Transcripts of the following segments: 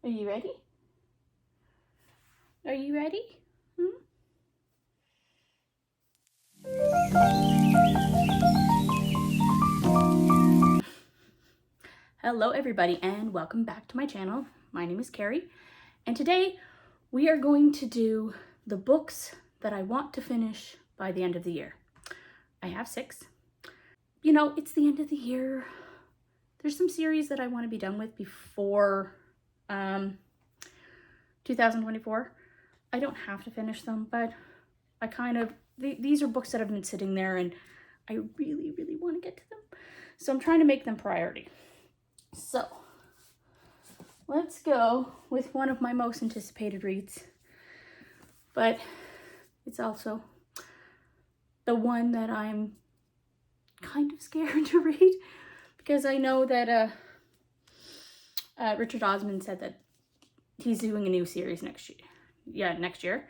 Are you ready? Are you ready? Hello everybody and welcome back to my channel. My name is Carrie and today we are going to do the books that I want to finish by the end of the year. I have 6. You know, it's the end of the year. There's some series that I want to be done with before 2024. I don't have to finish them, but I kind of, these are books that have been sitting there and I really want to get to them. So I'm trying to make them priority. So let's go with one of my most anticipated reads, but it's also the one that I'm kind of scared to read because I know that Richard Osman said that he's doing a new series next year.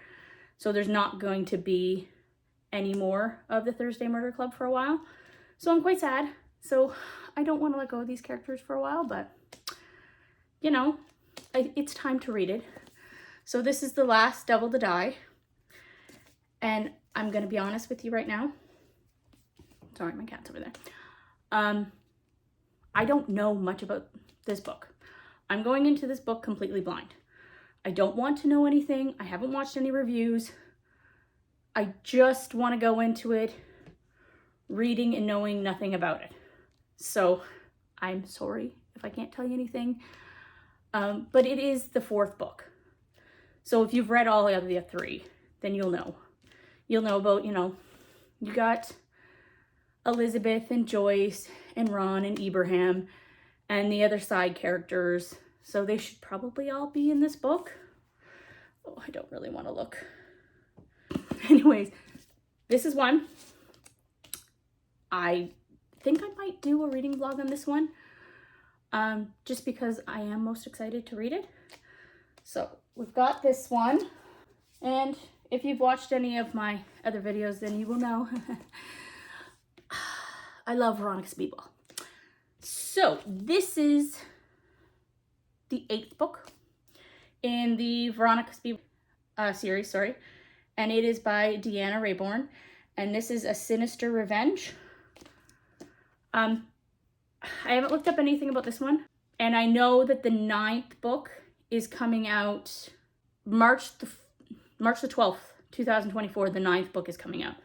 So there's not going to be any more of the Thursday Murder Club for a while. So I'm quite sad. So I don't want to let go of these characters for a while, but you know, it's time to read it. So this is the last Devil to Die. And I'm going to be honest with you right now. Sorry, my cat's over there. I don't know much about this book. I'm going into this book completely blind. I don't want to know anything. I haven't watched any reviews. I just want to go into it reading and knowing nothing about it. So I'm sorry if I can't tell you anything. But it is the 4th book. So if you've read all the other 3, then you'll know. You'll know about, you got Elizabeth and Joyce and Ron and Ibrahim and the other side characters. So they should probably all be in this book. Oh, I don't really want to look. Anyways, this is one. I think I might do a reading vlog on this one. Just because I am most excited to read it. So we've got this one. And if you've watched any of my other videos, then you will know. I love Veronica Speedball. So this is the 8th book in the Veronica Speedball series, sorry. And it is by Deanna Raybourn. And this is A Sinister Revenge. I haven't looked up anything about this one. And I know that the 9th book is coming out March the 12th, 2024. The 9th book is coming out.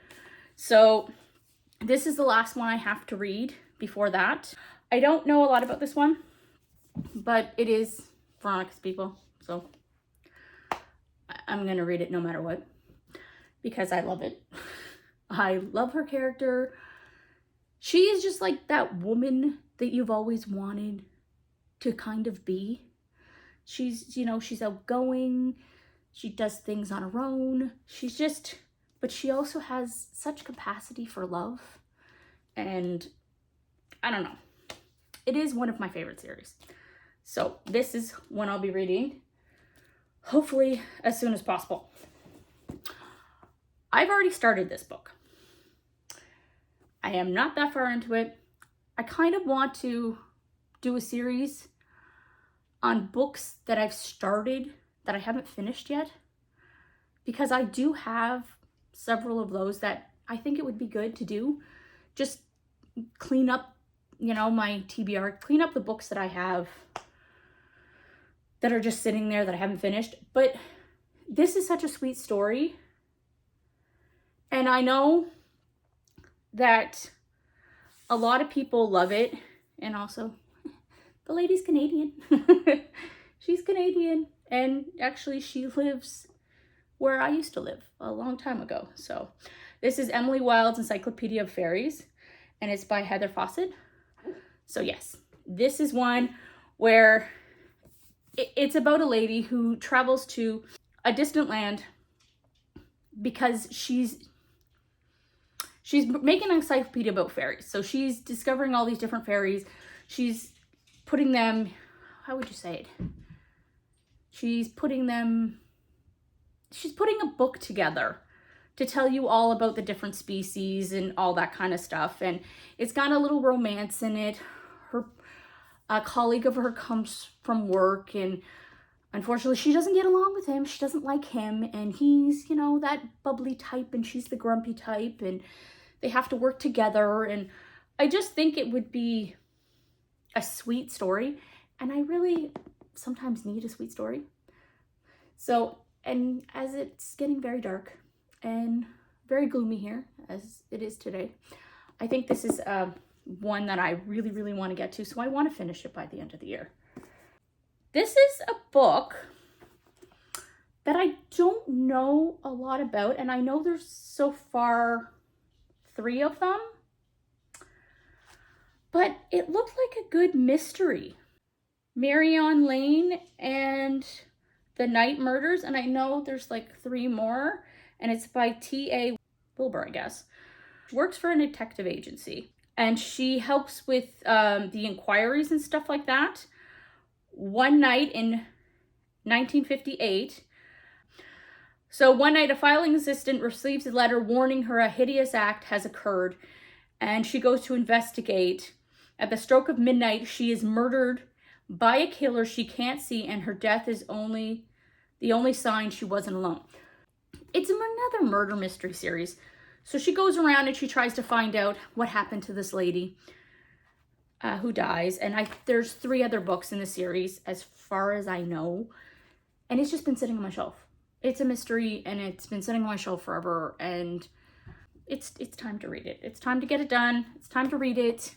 So this is the last one I have to read before that. I don't know a lot about this one, but it is Veronica Speedball. So I'm going to read it no matter what because I love it. I love her character. She is just like that woman that you've always wanted to kind of be. She's, she's outgoing. She does things on her own. But she also has such capacity for love. And I don't know. It is one of my favorite series. So this is one I'll be reading, hopefully as soon as possible. I've already started this book. I am not that far into it. I kind of want to do a series on books that I've started that I haven't finished yet, because I do have several of those that I think it would be good to do. Just clean up, my TBR, clean up the books that I have that are just sitting there that I haven't finished. But this is such a sweet story. And I know that a lot of people love it, and also the lady's Canadian. She's Canadian, and actually she lives where I used to live a long time ago. So this is Emily Wilde's Encyclopedia of Faeries, and it's by Heather Fawcett. So yes, this is one where it's about a lady who travels to a distant land because she's making an encyclopedia about fairies. So she's discovering all these different fairies. She's putting them, how would you say it? She's putting a book together to tell you all about the different species and all that kind of stuff. And it's got a little romance in it. A colleague of her comes from work, and unfortunately, she doesn't get along with him. She doesn't like him. And he's, you know, that bubbly type and she's the grumpy type. And they have to work together. And I just think it would be a sweet story. And I really sometimes need a sweet story. So, and as it's getting very dark and very gloomy here, as it is today, I think this is one that I really, really want to get to. So I want to finish it by the end of the year. This is a book that I don't know a lot about. And I know there's so far 3 of them. But it looked like a good mystery. Marion Lane and the Night Murders. And I know there's like 3 more. And it's by T.A. Willberg, I guess. She works for a detective agency. And she helps with the inquiries and stuff like that. One night in 1958. So one night a filing assistant receives a letter warning her a hideous act has occurred. And she goes to investigate. At the stroke of midnight, she is murdered by a killer she can't see, and her death is the only sign she wasn't alone. It's another murder mystery series. So she goes around and she tries to find out what happened to this lady who dies. And there's 3 other books in the series, as far as I know. And it's just been sitting on my shelf. It's a mystery, and it's been sitting on my shelf forever. And it's time to read it. It's time to get it done. It's time to read it.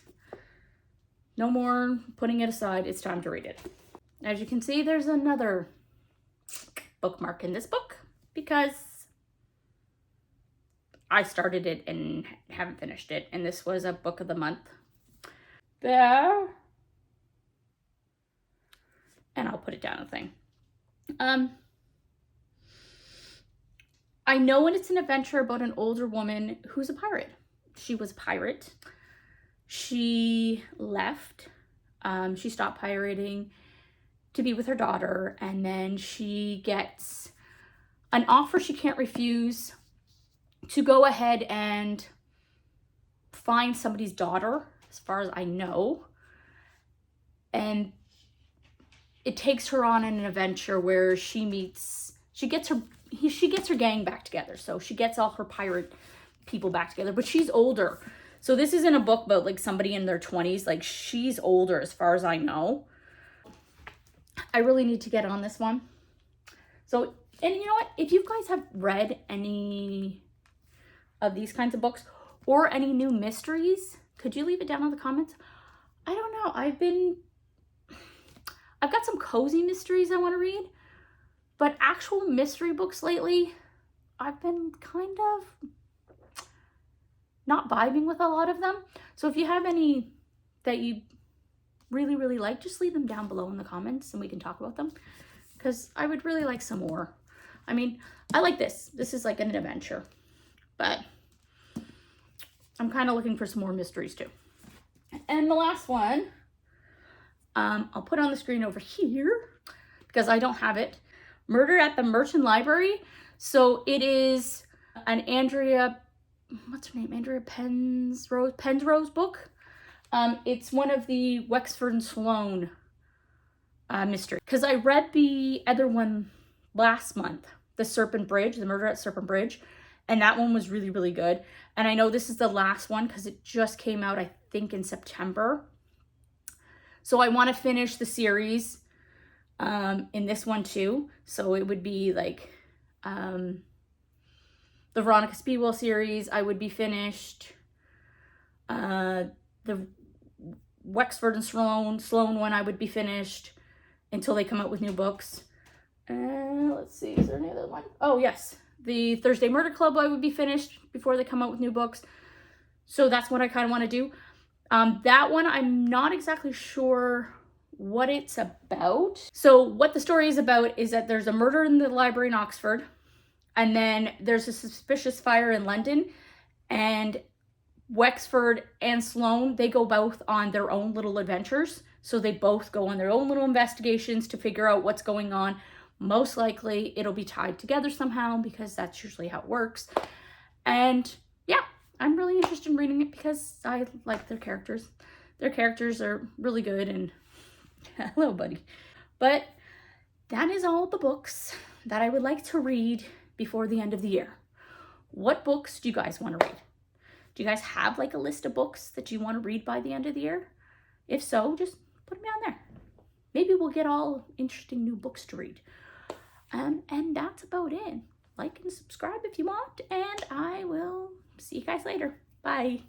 No more putting it aside. It's time to read it. As you can see, there's another bookmark in this book because I started it and haven't finished it. And this was a book of the month. There. And I'll put it down a thing. I know when it's an adventure about an older woman who's a pirate. She was a pirate. She left. She stopped pirating to be with her daughter. And then she gets an offer she can't refuse to go ahead and find somebody's daughter, as far as I know. And it takes her on an adventure where she gets her gang back together. So she gets all her pirate people back together, but she's older. So this isn't a book about like somebody in their 20s. Like, she's older as far as I know. I really need to get on this one. So, and you know what? If you guys have read any of these kinds of books or any new mysteries, could you leave it down in the comments? I don't know. I've got some cozy mysteries I want to read, but actual mystery books lately, I've been kind of not vibing with a lot of them. So if you have any that you really, really like, just leave them down below in the comments and we can talk about them, because I would really like some more. I mean, I like this. This is like an adventure, but I'm kind of looking for some more mysteries too. And the last one, I'll put on the screen over here because I don't have it. Murder at the Merton Library. So it is an Andrea, what's her name? Andrea Penrose book. It's one of the Wexford and Sloan mystery. Because I read the other one last month, The Serpent Bridge, The Murder at Serpent Bridge. And that one was really, really good. And I know this is the last one because it just came out, I think, in September. So I want to finish the series in this one too. So it would be like the Veronica Speedwell series. I would be finished. The Wexford and Sloan one I would be finished until they come out with new books. Let's see, is there any other one? Oh yes, the Thursday Murder Club I would be finished before they come out with new books. So that's what I kind of want to do. That one I'm not exactly sure what it's about. So what the story is about is that there's a murder in the library in Oxford, and then there's a suspicious fire in London, and Wexford and Sloan, they go both on their own little adventures. So they both go on their own little investigations to figure out what's going on. Most likely it'll be tied together somehow because that's usually how it works. And yeah, I'm really interested in reading it because I like their characters. Their characters are really good, and hello, buddy. But that is all the books that I would like to read before the end of the year. What books do you guys want to read? Do you guys have like a list of books that you want to read by the end of the year? If so, just put them down there. Maybe we'll get all interesting new books to read. And that's about it. Like and subscribe if you want, and I will see you guys later. Bye.